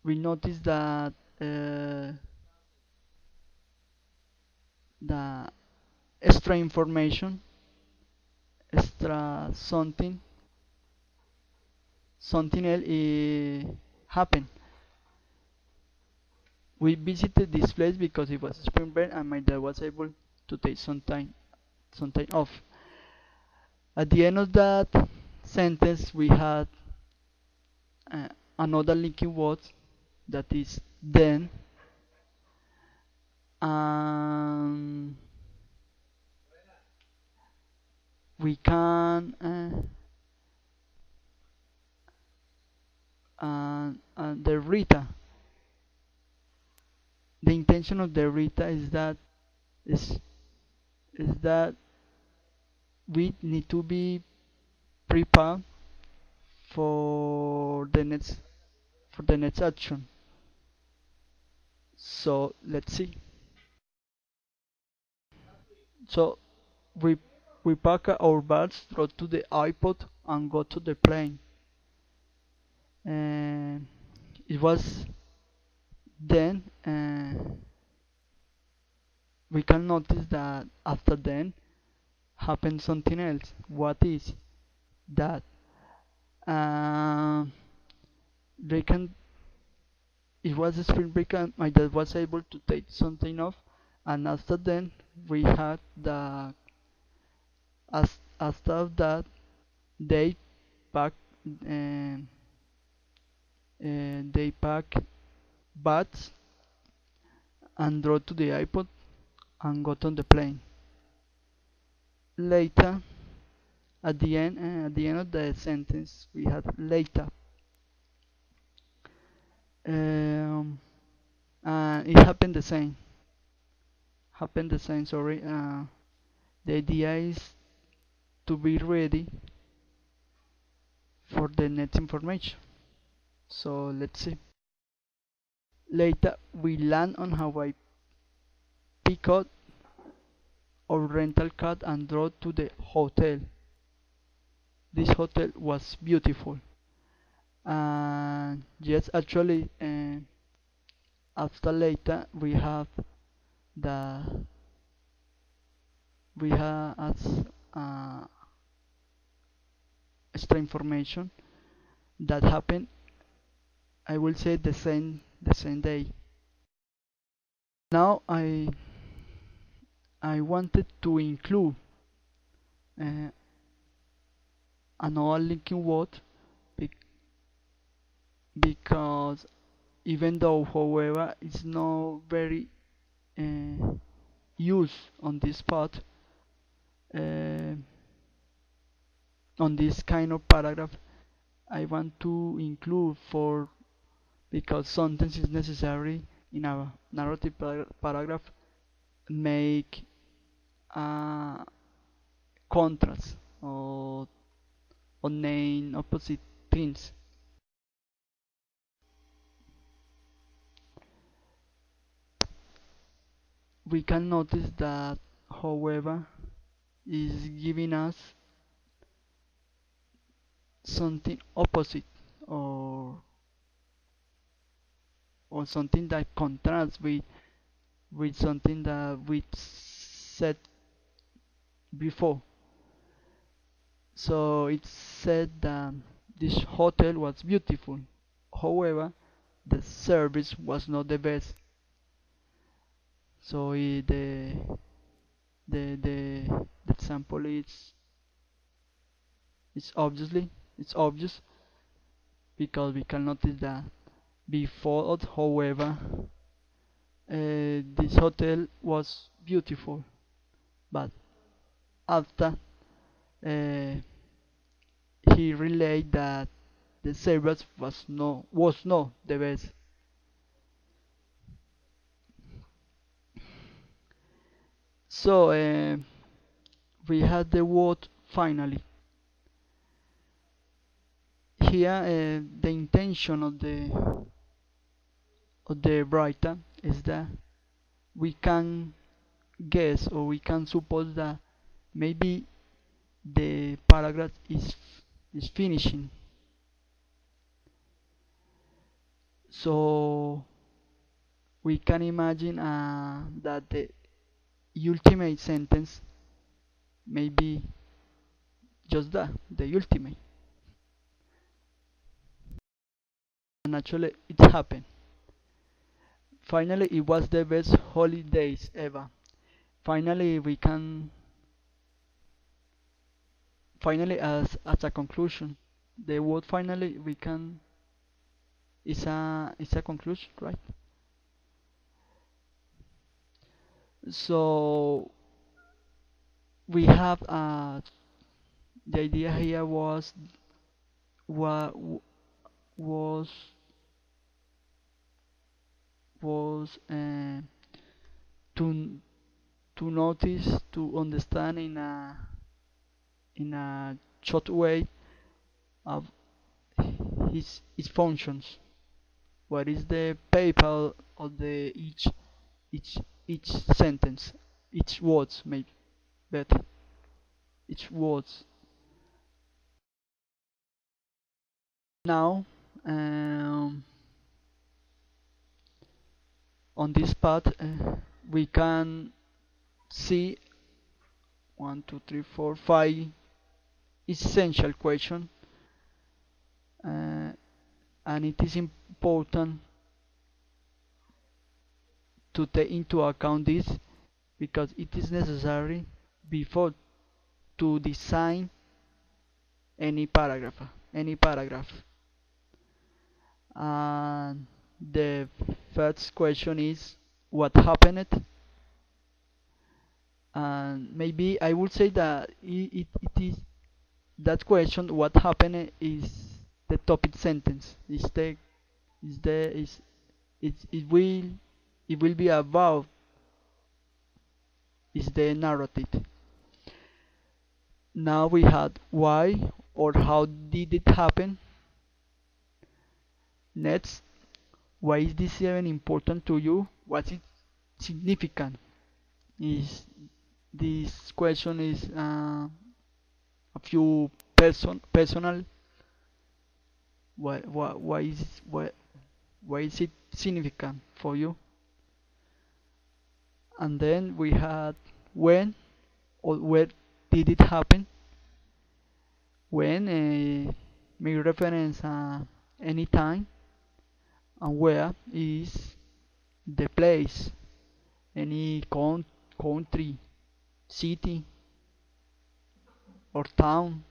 we notice that uh, the extra information, extra something else happened. We visited this place because it was spring break and my dad was able to take some time off. At the end of that sentence, we had uh, another linking word that is then, and we can the Rita. The intention of the Rita is is that we need to be prepared for the next action. So let's see. So we we pack our bags, throw to the iPod, and go to the plane. And it was then we can notice that after then happened something else. What is that? Uh, they can. It was a spring break, and my dad was able to take something off. And after then, we had the after that they pack and they pack bags and drove to the iPod and got on the plane. Later, at the end of the sentence, we had later, um, and it happened the same. Happened the same. Sorry. The idea is to be ready for the next information. So let's see. Later, we land on Hawaii, pick up our rental car, and drove to the hotel. This hotel was beautiful. And yes, actually, after later the we have as uh, extra information that happened. I will say the same day. Now I wanted to include uh, another linking word bec- because even though, however, it's not very uh, used on this part, uh, on this kind of paragraph, I want to include for because sometimes it's necessary in a narrative paragraph make a contrast or name opposite things. We can notice that, however, is giving us something opposite or or something that contrasts with something that we said before. So it said that this hotel was beautiful. However, the service was not the best. So the example is it's obvious because we can notice that before, however, this hotel was beautiful, but after uh, he relayed that the service was not the best. So we had the word finally. Here, the intention of the writer is that we can guess or we can suppose that maybe the paragraph is finishing. So we can imagine that the ultimate sentence may be just that, the ultimate. And actually, it happened. Finally, it was the best holidays ever. Finally, we can, finally, as a conclusion, the word finally we can is a conclusion, right? So we have the idea here what was was to notice, to understand in a short way of his functions. What is the PayPal of the each each sentence, each words maybe better, each words. Now, on this part, we can see one, two, three, four, five essential questions, uh, and it is important to take into account this because it is necessary before to design any paragraph any paragraph. And the first question is what happened, and maybe I would say that it is that question what happened is the topic sentence, is the is it will be about is the narrative. Now we had why or how did it happen. Next, why is this even important to you? What's it significant? Is this question is a few personal. Why is why is it significant for you? And then we had when or where did it happen? When may reference any time, and where is the place, any country, city, or town,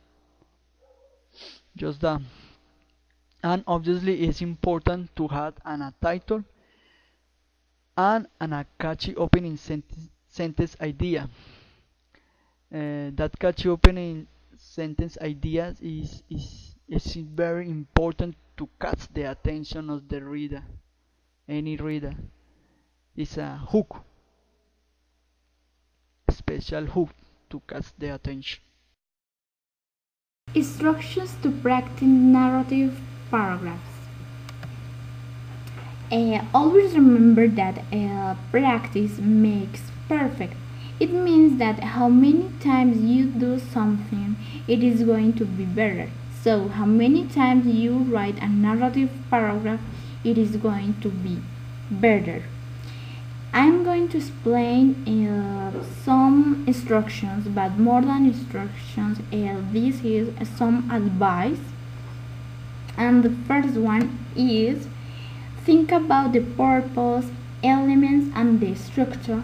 just that. And obviously, it's important to have a title and a catchy opening sentence idea. That catchy opening sentence idea is very important to catch the attention of the reader. Any reader is a hook, a special hook to catch the attention. Instructions to practice narrative paragraphs. Always remember that practice makes perfect. It means that how many times you do something, it is going to be better. So, how many times you write a narrative paragraph, it is going to be better. I'm going to explain some instructions, but more than instructions, this is some advice. And the first one is think about the purpose, elements, and the structure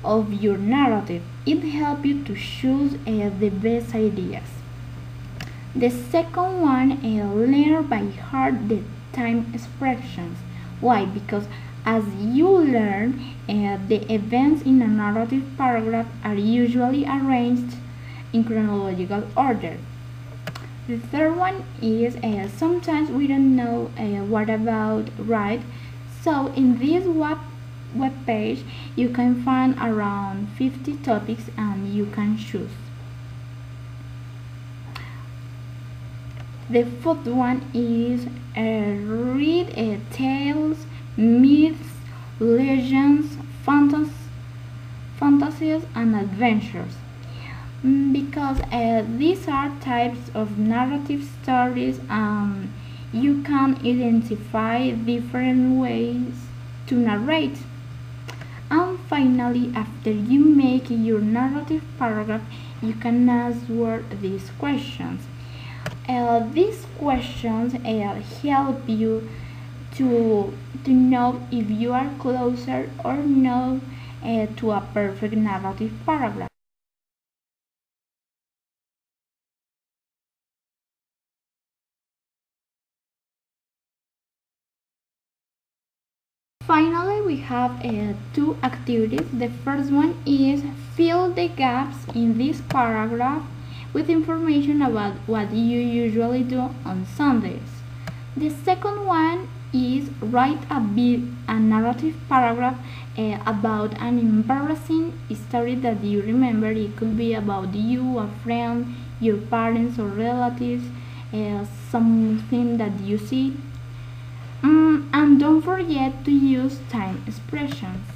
of your narrative. It helps you to choose the best ideas. The second one is learn by heart the time expressions. Why? Because as you learn, the events in a narrative paragraph are usually arranged in chronological order. The third one is sometimes we don't know what about right. So in this web page you can find around 50 topics and you can choose. The fourth one is read tales, myths, legends, fantasies, and adventures. Because these are types of narrative stories. You can identify different ways to narrate. And finally, after you make your narrative paragraph, you can answer these questions. These questions help you to know if you are closer or not to a perfect narrative paragraph. Finally, we have two activities. The first one is fill the gaps in this paragraph with information about what you usually do on Sundays. The second one is write a narrative paragraph about an embarrassing story that you remember. It could be about you, a friend, your parents or relatives, something that you see. And don't forget to use time expressions.